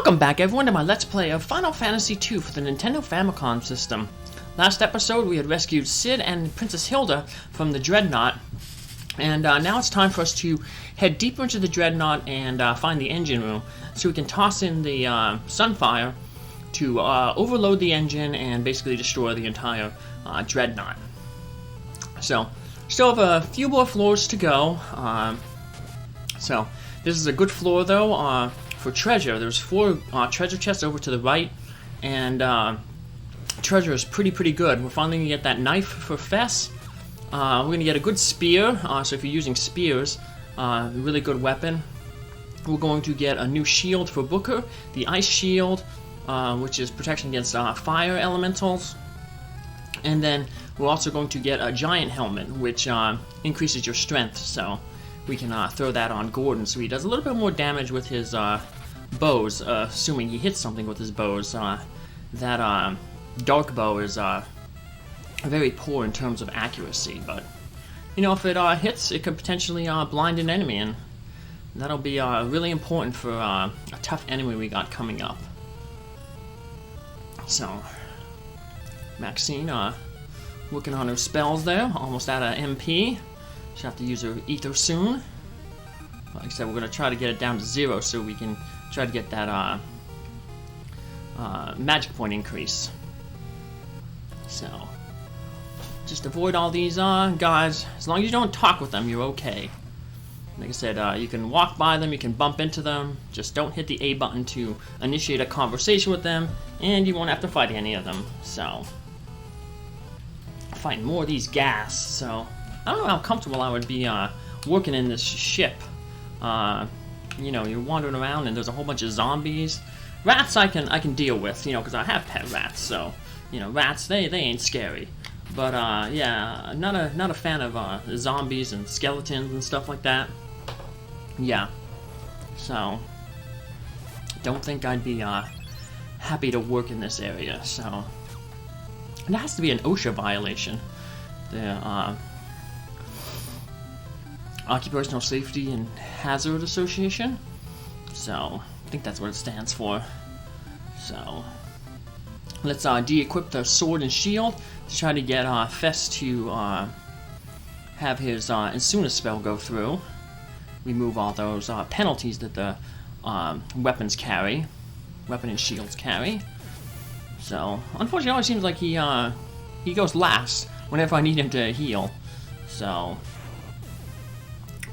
Welcome back everyone to my Let's Play of Final Fantasy II for the Nintendo Famicom system. Last episode we had rescued Cid and Princess Hilda from the Dreadnaught, and now it's time for us to head deeper into the Dreadnaught and find the engine room so we can toss in the sunfire to overload the engine and basically destroy the entire Dreadnaught. So, still have a few more floors to go. So, this is a good floor though. For treasure, there's 4 treasure chests over to the right, and treasure is pretty good. We're finally gonna get that knife for Fess. We're gonna get a good spear, so if you're using spears, really good weapon. We're going to get a new shield for Booker, the ice shield, which is protection against fire elementals. And then we're also going to get a giant helmet, which increases your strength, so we can throw that on Gordon, so he does a little bit more damage with his bows, assuming he hits something with his bows. That dark bow is very poor in terms of accuracy, but you know, if it hits, it could potentially blind an enemy, and that'll be really important for a tough enemy we got coming up. So, Maxine working on her spells there, almost out of MP. She'll have to use her ether soon. Like I said, we're going to try to get it down to 0 so we can try to get that magic point increase. So, just avoid all these guys. As long as you don't talk with them, you're okay. Like I said, you can walk by them, you can bump into them. Just don't hit the A button to initiate a conversation with them, and you won't have to fight any of them. So, find more of these gas. So, I don't know how comfortable I would be working in this ship. You know, you're wandering around and there's a whole bunch of zombies. Rats I can deal with, you know, because I have pet rats. So, you know, rats they ain't scary. But yeah, not a fan of zombies and skeletons and stuff like that. Yeah. So, don't think I'd be happy to work in this area. So, and it has to be an OSHA violation. The Occupational Safety and Hazard Association. So, I think that's what it stands for. So, let's de-equip the sword and shield to try to get Fess to have his Insuna spell go through. Remove all those penalties that the weapons carry. Weapon and shields carry. So, unfortunately, it always seems like he goes last whenever I need him to heal. So,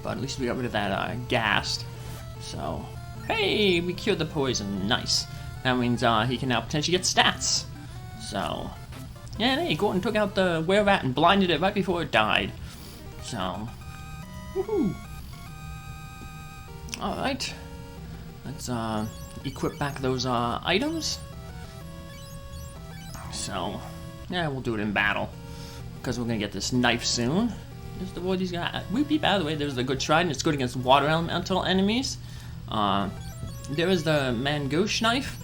but at least we got rid of that ghast. So, hey, we cured the poison. Nice. That means he can now potentially get stats. So, yeah, hey, Gordon took out the were-rat and blinded it right before it died. So, woohoo! Alright. Let's equip back those items. So, yeah, we'll do it in battle, because we're gonna get this knife soon. Just avoid these guys. By the way, there's the good trident. It's good against water elemental enemies. There is the Mangouche knife.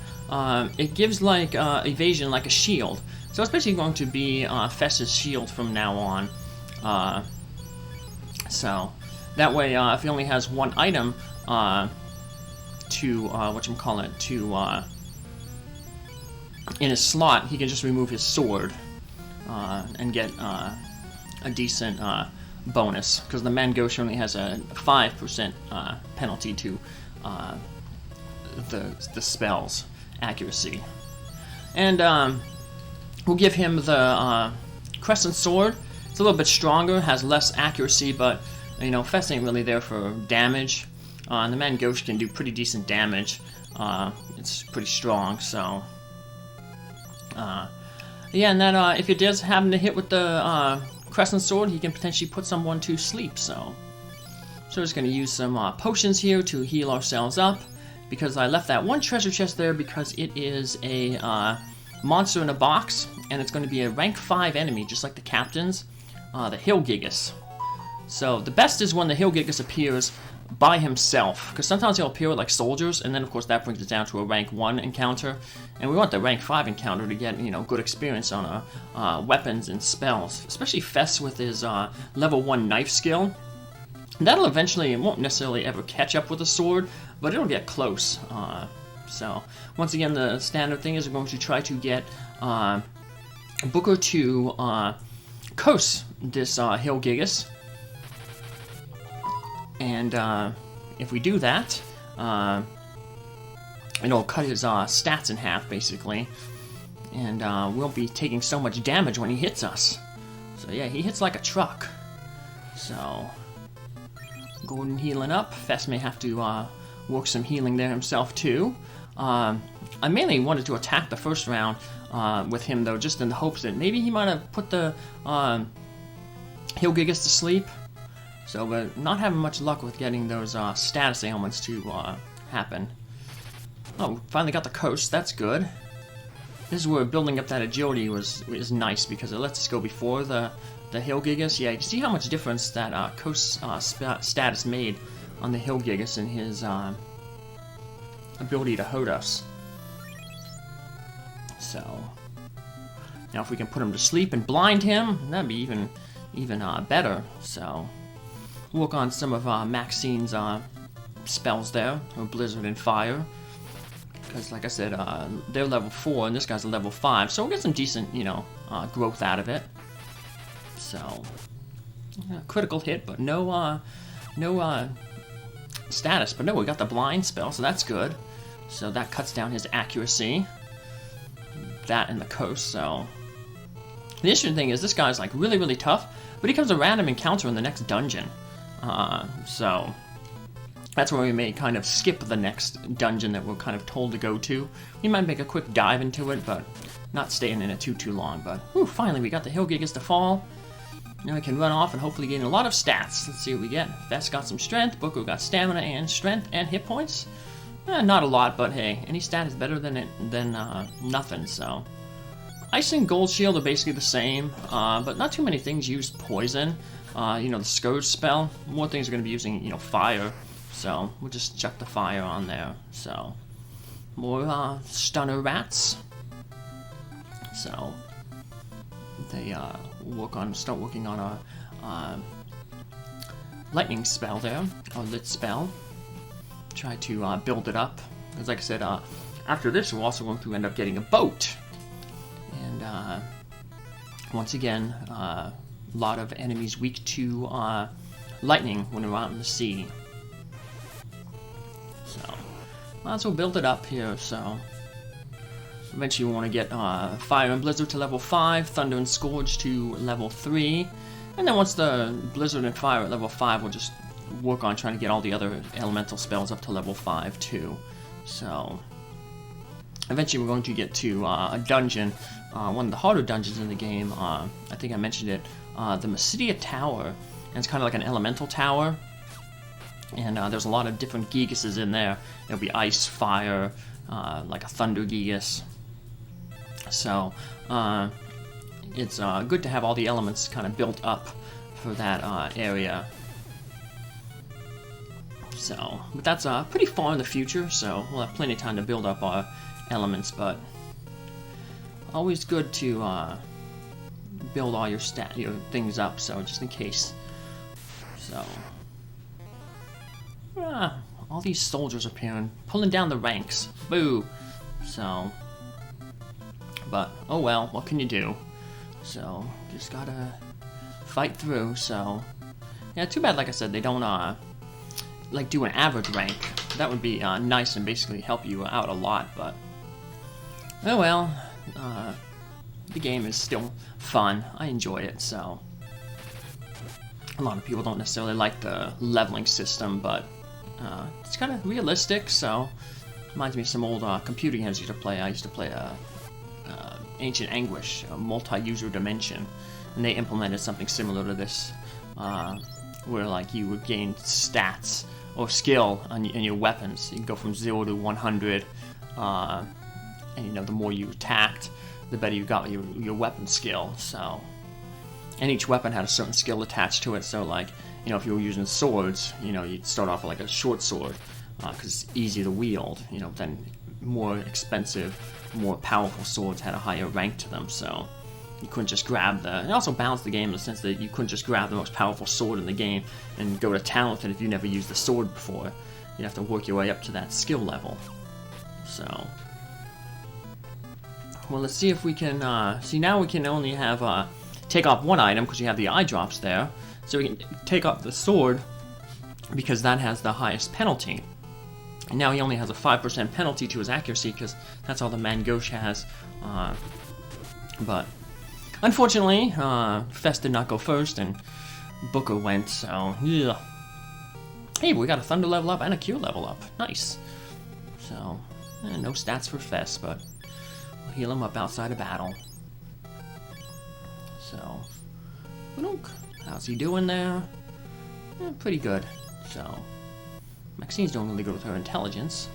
It gives like evasion like a shield. So it's basically going to be Fess's shield from now on. So that way, if he only has one item to in his slot, he can just remove his sword and get a decent bonus, because the Mangouche only has a 5% penalty to the spell's accuracy. And we'll give him the Crescent Sword. It's a little bit stronger, has less accuracy, but you know, Fess ain't really there for damage. And the Mangouche can do pretty decent damage. It's pretty strong, so yeah, and then if it does happen to hit with the Crescent Sword, he can potentially put someone to sleep. So we're just going to use some potions here to heal ourselves up, because I left that one treasure chest there because it is a monster in a box, and it's going to be a rank 5 enemy, just like the captains, the Hillgigus. So the best is when the Hillgigus appears by himself, because sometimes he'll appear with like soldiers, and then of course that brings it down to a rank 1 encounter, and we want the rank 5 encounter to get, you know, good experience on weapons and spells, especially Fess with his level 1 knife skill. That'll eventually, it won't necessarily ever catch up with a sword, but it'll get close. So once again, the standard thing is we're going to try to get Booker to coast this Hill Gigas. And if we do that, it'll cut his stats in half, basically. And we'll be taking so much damage when he hits us. So yeah, he hits like a truck. So, Gordon healing up. Fess may have to work some healing there himself, too. I mainly wanted to attack the first round with him, though, just in the hopes that maybe he might have put the Hill Gigas to sleep. So, but not having much luck with getting those status ailments to happen. Oh, finally got the coast. That's good. This is where building up that agility is nice, because it lets us go before the Hill Gigas. Yeah, you can see how much difference that coast status made on the Hill Gigas and his ability to hurt us. So now if we can put him to sleep and blind him, that'd be even better. So work on some of Maxine's spells there, or Blizzard and Fire. Because, like I said, they're level 4 and this guy's a level 5, so we'll get some decent, growth out of it. So, critical hit, but no status. But no, we got the blind spell, so that's good. So that cuts down his accuracy. That and the coast. So the interesting thing is this guy's like really, really tough, but he becomes a random encounter in the next dungeon. So that's where we may kind of skip the next dungeon that we're kind of told to go to. We might make a quick dive into it, but not staying in it too long. But whew, finally we got the Hill Gigas to fall. Now we can run off and hopefully gain a lot of stats. Let's see what we get. Fess got some strength. Booker got stamina and strength and hit points. Not a lot, but hey, any stat is better than nothing. So Ice and Gold Shield are basically the same, but not too many things use poison. The Scourge spell. More things are going to be using fire. So we'll just chuck the fire on there. So more stunner rats. So they start working on a lightning spell there, or lit spell. Try to build it up, because like I said, after this we're also going to end up getting a boat. And once again, a lot of enemies weak to lightning when we're out in the sea. So might as well build it up here. So eventually we want to get Fire and Blizzard to level 5, Thunder and Scourge to level 3, and then once the Blizzard and Fire at level 5, we'll just work on trying to get all the other elemental spells up to level 5 too. So eventually we're going to get to a dungeon, one of the harder dungeons in the game. I think I mentioned it, the Palamecia Tower, and it's kind of like an elemental tower. And there's a lot of different Gigases in there. There'll be ice, fire, like a thunder Gigas. So it's good to have all the elements kind of built up for that area. So, but that's pretty far in the future, so we'll have plenty of time to build up our elements, but always good to build all your things up, so just in case. So all these soldiers appearing, pulling down the ranks. Boo! So, but oh well, what can you do? So just gotta fight through. So yeah, too bad. Like I said, they don't like do an average rank. That would be nice and basically help you out a lot. But oh well, the game is still fun. I enjoy it. So a lot of people don't necessarily like the leveling system, but it's kind of realistic, so reminds me of some old computer games I used to play. I used to play Ancient Anguish, a multi-user dimension, and they implemented something similar to this, where like you would gain stats or skill in your weapons. You can go from 0 to 100, and the more you attacked, the better you got your weapon skill. So, and each weapon had a certain skill attached to it. So like, if you were using swords, you'd start off with like a short sword, because it's easy to wield. Then more expensive, more powerful swords had a higher rank to them. So you couldn't just grab it also balanced the game in the sense that you couldn't just grab the most powerful sword in the game and go to talented if you never used the sword before. You'd have to work your way up to that skill level. So, well, let's see if we can, see now we can only have, take off one item because you have the eye drops there. So we can take off the sword because that has the highest penalty. And now he only has a 5% penalty to his accuracy because that's all the Mangosh has. But unfortunately, Fess did not go first and Booker went, so yeah. Hey, we got a Thunder level up and a Q level up. Nice. So, no stats for Fess, but we'll heal him up outside of battle. So, how's he doing there? Pretty good. So, Maxine's doing really good with her intelligence.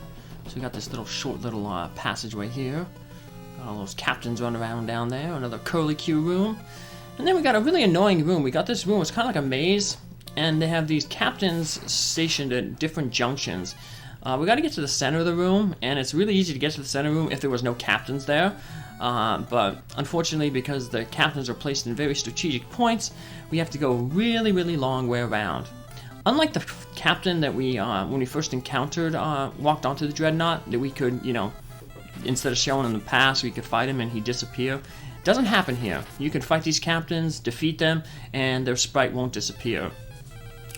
So we got this short little passageway here. Got all those captains running around down there. Another curly-Q room. And then we got a really annoying room. We got this room, it's kind of like a maze. And they have these captains stationed at different junctions. We got to get to the center of the room. And it's really easy to get to the center of the room if there was no captains there. But unfortunately, because the captains are placed in very strategic points, we have to go a really, really long way around. Unlike the captain that we, when we first encountered, walked onto the Dreadnaught, that we could, instead of showing him the pass, we could fight him and he'd disappear. Doesn't happen here. You can fight these captains, defeat them, and their sprite won't disappear.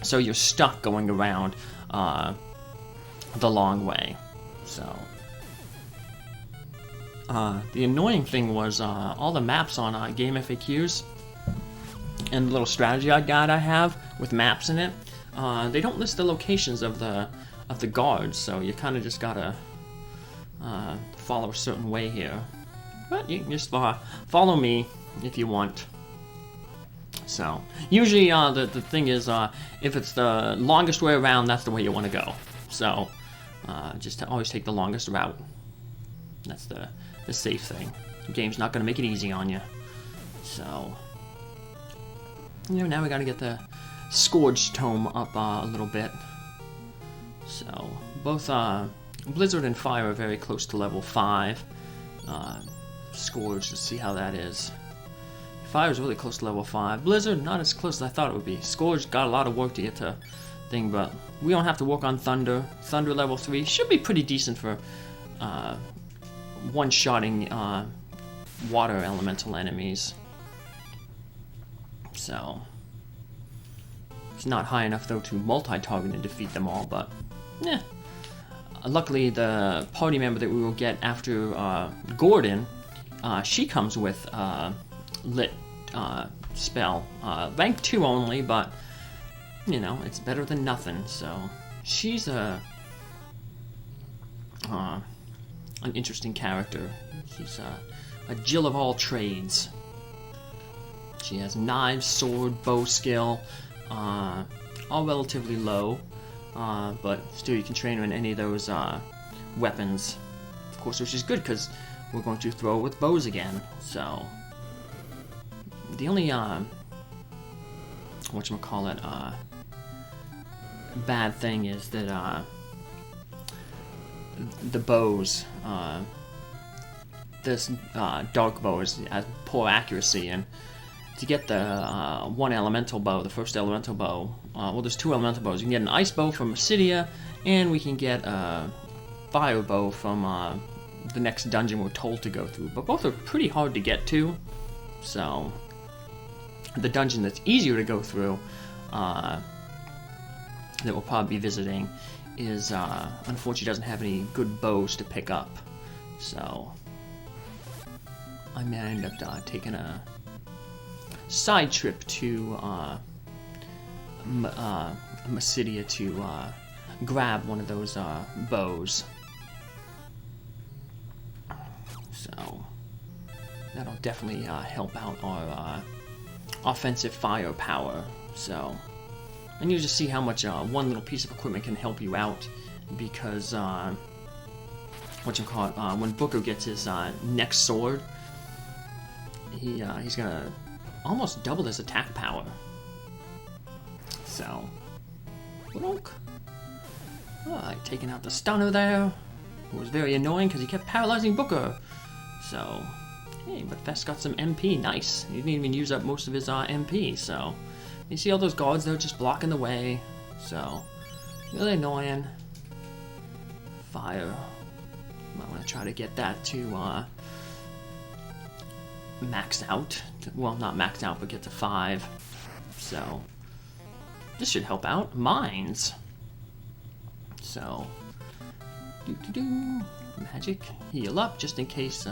So you're stuck going around the long way. So the annoying thing was all the maps on Game FAQs and the little strategy guide I have with maps in it. They don't list the locations of the guards, so you kind of just gotta follow a certain way here. But you can just follow me if you want. So usually the thing is if it's the longest way around, that's the way you want to go. So just always take the longest route. That's the safe thing. The game's not going to make it easy on you. So now we got to get the Scourge Tome up a little bit. So both Blizzard and Fire are very close to level 5. Scourge, let's see how that is. Fire is really close to level 5. Blizzard, not as close as I thought it would be. Scourge got a lot of work to get to thing, but we don't have to work on Thunder. Thunder level 3 should be pretty decent for one-shotting water elemental enemies. So it's not high enough though to multi-target and defeat them all, but yeah. Luckily, the party member that we will get after Gordon, she comes with lit spell, rank 2 only, but it's better than nothing. So she's an interesting character. She's a Jill of all trades. She has knives, sword, bow skill, all relatively low, but still you can train her in any of those weapons, of course, which is good because we're going to throw with bows again. So the only bad thing is that the bows, this dark bow has poor accuracy, and to get the one elemental bow, the first elemental bow, well, there's 2 elemental bows. You can get an ice bow from Mysidia, and we can get a fire bow from the next dungeon we're told to go through. But both are pretty hard to get to, so the dungeon that's easier to go through, that we'll probably be visiting, is unfortunately doesn't have any good bows to pick up. So I may end up taking a side trip to Mysidia to grab one of those bows. So that'll definitely help out our offensive firepower. So, and you just see how much one little piece of equipment can help you out, because when Booker gets his next sword, he's gonna almost double his attack power. So, alright, taking out the stunner there, who was very annoying because he kept paralyzing Booker. So, hey, but Fess got some MP, nice. He didn't even use up most of his MP, so you see all those guards there just blocking the way. So, really annoying. Fire. Come want to try to get that to max out. Well, not max out, but get to 5. So this should help out. Mines. So magic, heal up just in case.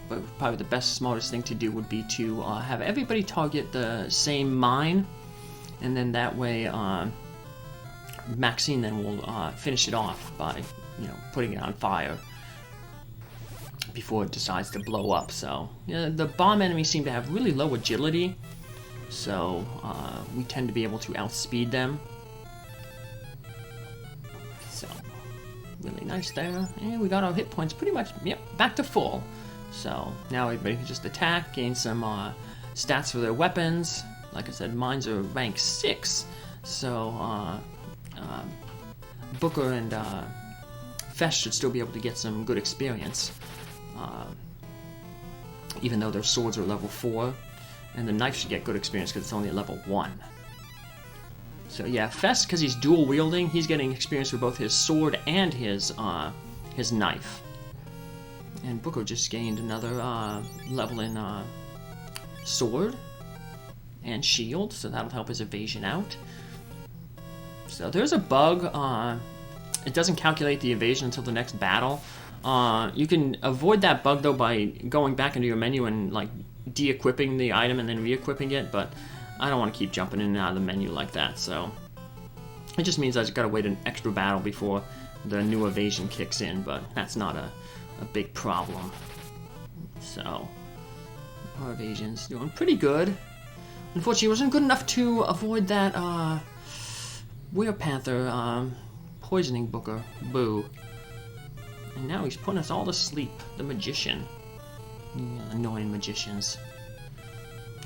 But probably the best, smartest thing to do would be to have everybody target the same mine, and then that way Maxine then will finish it off by, putting it on fire before it decides to blow up. So the bomb enemies seem to have really low agility, so we tend to be able to outspeed them. So really nice there, and we got our hit points pretty much back to full. So now everybody can just attack, gain some stats for their weapons. Like I said, mines are rank 6, so Booker and Fess should still be able to get some good experience, even though their swords are level 4, and the knife should get good experience because it's only at level 1. So yeah, Fess, because he's dual wielding, he's getting experience for both his sword and his knife. And Booker just gained another level in sword and shield, so that'll help his evasion out. So there's a bug. It doesn't calculate the evasion until the next battle. You can avoid that bug though by going back into your menu and like de-equipping the item and then re-equipping it, but I don't want to keep jumping in and out of the menu like that, so it just means I just gotta wait an extra battle before the new evasion kicks in, but that's not a big problem. So our evasion's doing pretty good. Unfortunately, it wasn't good enough to avoid that Werepanther poisoning Booker. Boo. And now he's putting us all to sleep. The magician. Annoying magicians.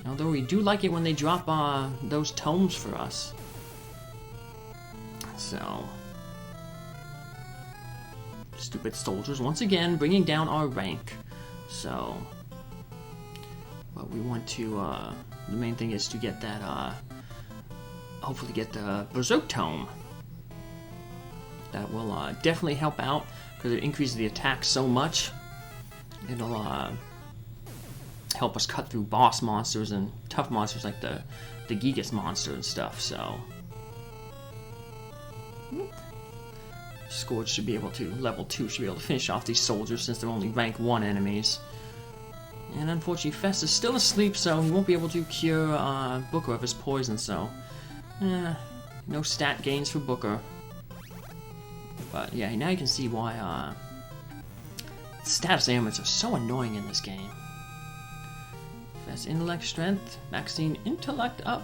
Although we do like it when they drop those tomes for us. So stupid soldiers once again bringing down our rank. So what we want to the main thing is to get that hopefully get the Berserk Tome. That will definitely help out because it increases the attack so much. It'll help us cut through boss monsters and tough monsters like the Gigas monster and stuff. So Scourge should be able to, level 2 should be able to finish off these soldiers since they're only rank 1 enemies. And unfortunately Fess is still asleep, so he won't be able to cure Booker of his poison, so no stat gains for Booker. But yeah, now you can see why status ailments are so annoying in this game. Fess intellect strength, Maxine intellect up.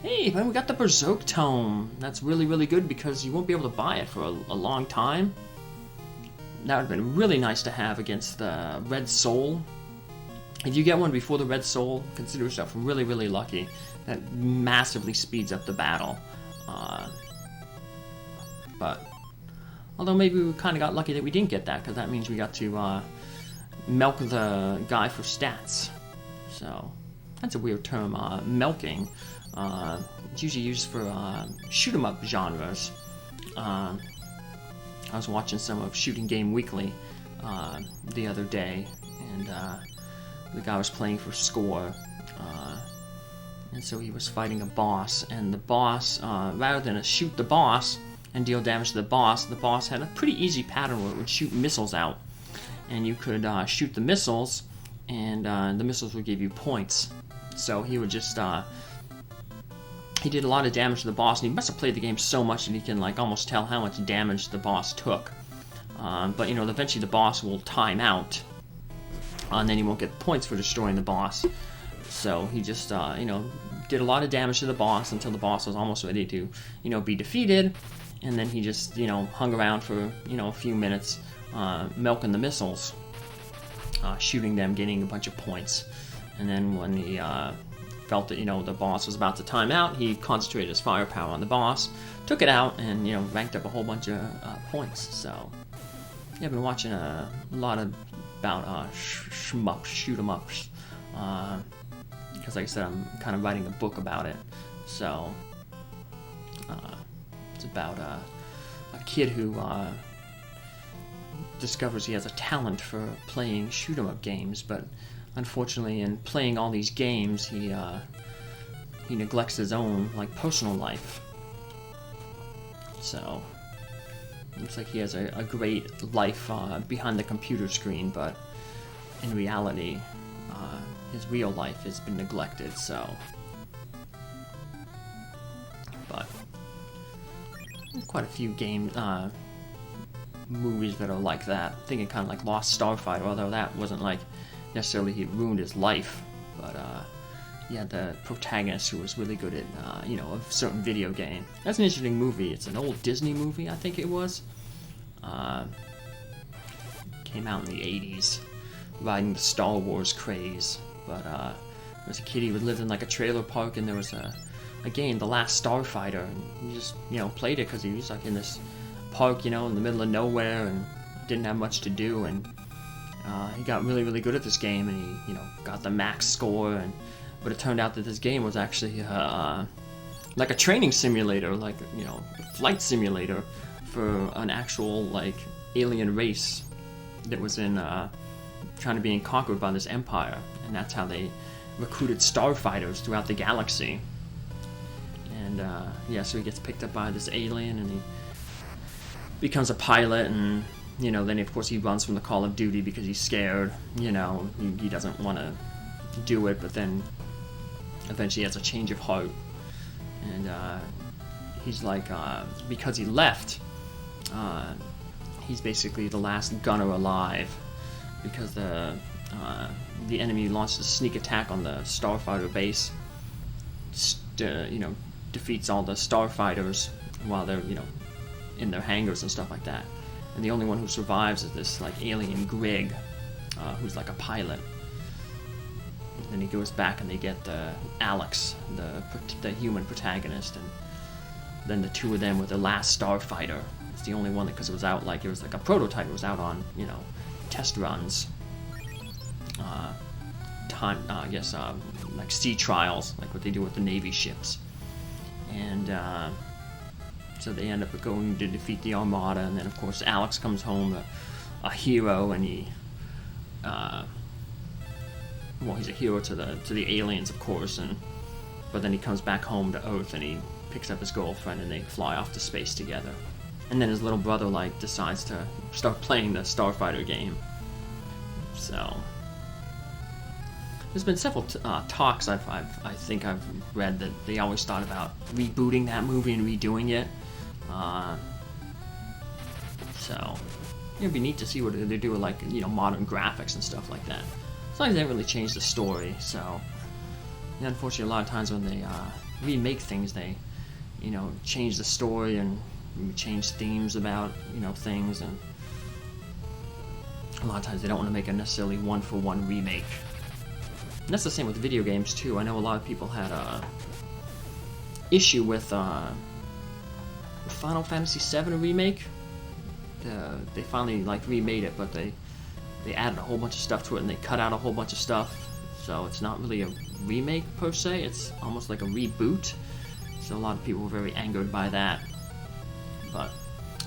Hey, man, we got the Berserk Tome. That's really, really good because you won't be able to buy it for a long time. That would have been really nice to have against the Red Soul. If you get one before the Red Soul, consider yourself really, really lucky. That massively speeds up the battle. But although maybe we kind of got lucky that we didn't get that, because that means we got to milk the guy for stats. So that's a weird term, milking. It's usually used for shoot 'em up genres. I was watching some of Shooting Game Weekly the other day, and the guy was playing for score, and so he was fighting a boss, and the boss, rather than shoot the boss and deal damage to the boss had a pretty easy pattern where it would shoot missiles out, and you could shoot the missiles, and the missiles would give you points. So he would just he did a lot of damage to the boss, and he must have played the game so much that he can like almost tell how much damage the boss took. But you know, eventually the boss will time out, and then he won't get points for destroying the boss. So he just you know, did a lot of damage to the boss until the boss was almost ready to, you know, be defeated, and then he just, you know, hung around for, you know, a few minutes, milking the missiles, shooting them, getting a bunch of points, and then when he felt that, you know, the boss was about to time out, he concentrated his firepower on the boss, took it out, and, you know, ranked up a whole bunch of points. So yeah, I've been watching a lot about shoot 'em ups, because like I said, I'm kind of writing a book about it. So it's about a kid who discovers he has a talent for playing shoot-'em-up games, but unfortunately in playing all these games, he neglects his own, like, personal life. So, looks like he has a great life behind the computer screen, but in reality, his real life has been neglected, so... But, there's quite a few movies that are like that. I'm thinking kind of like Lost Starfighter, although that wasn't like necessarily he ruined his life, but he had the protagonist who was really good at a certain video game. That's an interesting movie. It's an old Disney movie, I think it was. Came out in the 80s, riding the Star Wars craze. But there was a kid, he lived in like a trailer park, and there was a game, The Last Starfighter, and he just played it because he was like in this park, in the middle of nowhere, and didn't have much to do, and he got really, really good at this game, and he got the max score, but it turned out that this game was actually like a training simulator, like a flight simulator for an actual like alien race that was trying to be conquered by this empire, and that's how they recruited starfighters throughout the galaxy. And so he gets picked up by this alien, and he becomes a pilot, and then of course he runs from the Call of Duty because he's scared. He doesn't want to do it, but then eventually he has a change of heart, and he's like, because he left, he's basically the last gunner alive, because the enemy launched a sneak attack on the starfighter base, defeats all the starfighters while they're in their hangars and stuff like that, and the only one who survives is this like alien Greg, who's like a pilot. And then he goes back and they get Alex, the human protagonist, and then the two of them were the last starfighter. It's the only one because it was out like a prototype. It was out on test runs, like sea trials, like what they do with the Navy ships. And so they end up going to defeat the Armada, and then of course Alex comes home a hero, and he's a hero to the aliens, of course, but then he comes back home to Earth, and he picks up his girlfriend, and they fly off to space together. And then his little brother decides to start playing the Starfighter game. So there's been several talks I think I've read that they always thought about rebooting that movie and redoing it. So it'd be neat to see what they do with modern graphics and stuff like that. As long as they don't really change the story. So unfortunately, a lot of times when they remake things, they change the story and change themes about things, and a lot of times they don't want to make a necessarily one-for-one remake. And that's the same with video games too. I know a lot of people had a issue with Final Fantasy VII remake. They finally remade it, but they added a whole bunch of stuff to it, and they cut out a whole bunch of stuff. So it's not really a remake per se. It's almost like a reboot. So a lot of people were very angered by that. But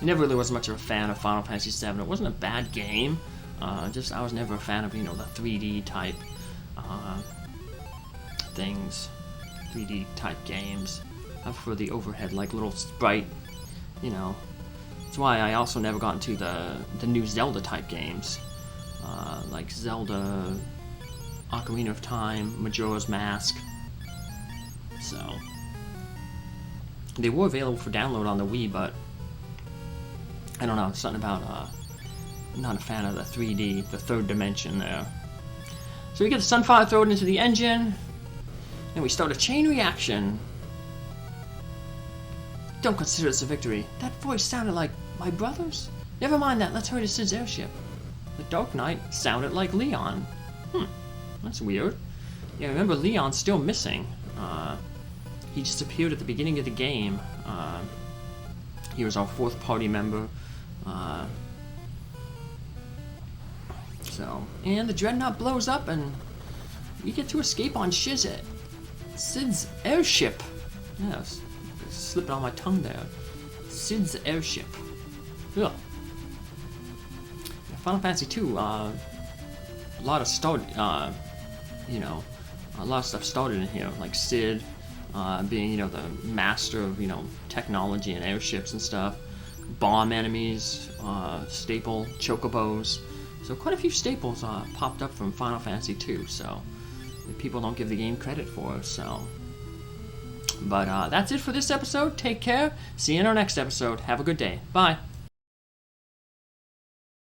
I never really was much of a fan of Final Fantasy VII. It wasn't a bad game. I was never a fan of the 3D type things, 3D type games. I prefer the overhead, little sprite. That's why I also never got into the new Zelda type games, like Zelda, Ocarina of Time, Majora's Mask. So they were available for download on the Wii, but I don't know, something about not a fan of the 3D, the third dimension there. So we get the sunfire, throw it into the engine, and we start a chain reaction. Don't consider this a victory. That voice sounded like my brother's. Never mind that, let's hurry to Sid's airship. The Dark Knight sounded like Leon. That's weird. Yeah, remember Leon's still missing. He disappeared at the beginning of the game. He was our fourth party member. And the Dreadnaught blows up, and we get to escape on Sid's airship. Yes, slipping on my tongue there. Sid's airship. Ugh. Final Fantasy 2, a lot of you know, a lot of stuff started in here, like Cid being, you know, the master of, you know, technology and airships and stuff. Bomb enemies, staple chocobos. So quite a few staples popped up from Final Fantasy 2. So people don't give the game credit for. So, but that's it for this episode. Take care. See you in our next episode. Have a good day. Bye.